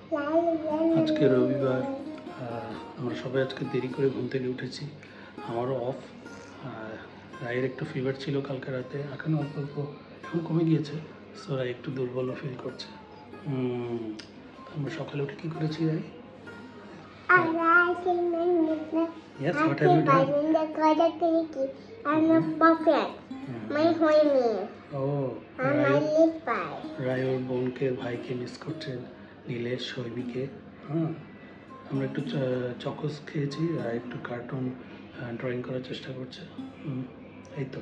আজকে রবিবার, আমরা সবাই আজকে দেরি করে ঘুম থেকে উঠেছি। আমারও অফ। রায়ের একটু ফিভার ছিল কালকে রাতে, এখন অল্প অল্প এখন কমে গিয়েছে। সো রায় একটু দুর্বলও ফিল করছে। আমরা সকালে উঠে কী করেছি রায়? Yes, what have you done? রায় ওর বোনকে ভাইকে মিস করছে, নীলেশ শৈবীকে। আমরা একটু চকোস খেয়েছি, আর একটু কার্টুন ড্রয়িং করার চেষ্টা করছে। এই তো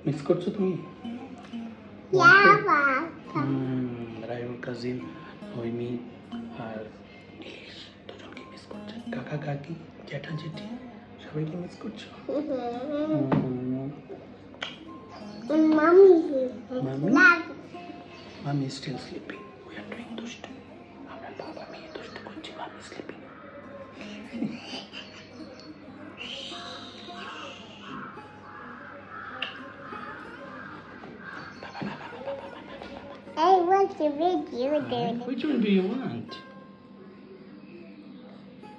মিস করছো তুমি? রায় ওর কাজিন হৈমি আর নীলেশ দুজনকে মিস করছে, কাকা কাকি জ্যাঠা জেঠি সবাইকে মিস করছো? Mommy is still sleeping. We are doing dushtu. আমরা বাবা মেয়ে দুষ্টু করছি, mommy sleeping. I want the video. Which one do you want?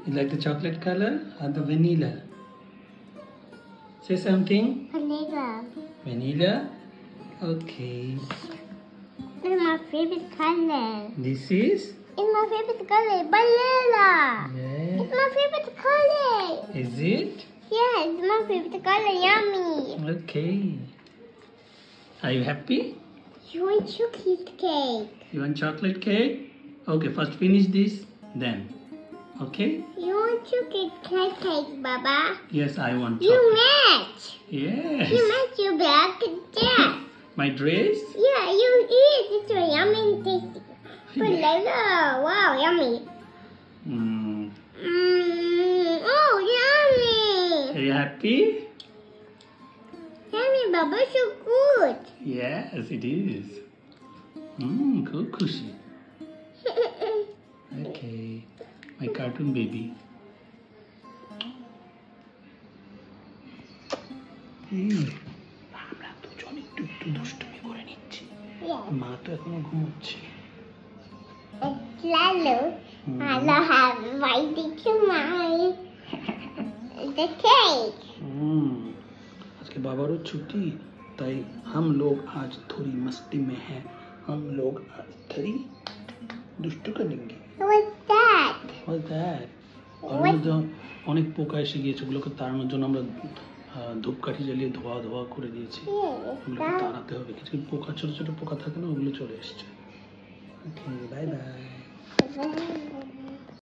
You like the chocolate color or the vanilla? Say something. Vanilla. Vanilla? Okay. It's my favorite color. This is? It's my favorite color. Vanilla. Yeah. It's my favorite color. Is it? Yeah, it's my favorite color. Yummy. Okay. Are you happy? You want chocolate cake? You want chocolate cake? Okay, first finish this, then. Okay? You want chocolate cake, Baba? Yes, I want You chocolate. match. Yes. You match your black jack. My dress? Yeah, you eat. It's so yummy and tasty. Vanilla. Wow, yummy. Oh, yummy. Are you happy? Yummy, Baba, so good. Yes, it is. Good kushi. Okay, my cartoon baby. আমরা দুজন একটু একটু দুষ্টুমি করে নিচ্ছি। মা তো এখনো ঘুমোচ্ছে। Lalo, Lalo have invited to the cake. आज के बाबारो छुट्टी, ताई हम लोग आज थोड़ी मस्ती में हैं। हम लोग आज थोड़ी दुष्टू करेंगे। What's that? What's that? অনেক পোকা এসে গিয়েছে, ওগুলোকে তাড়ানোর জন্য আমরা ধূপকাঠি জ্বালিয়ে ধোয়া ধোয়া করে দিয়েছি। ওগুলোকে তাড়াতে হবে, কিছু পোকা ছোট ছোট পোকা থাকে না, ওগুলো চলে এসছে। ওকে, বাই বাই।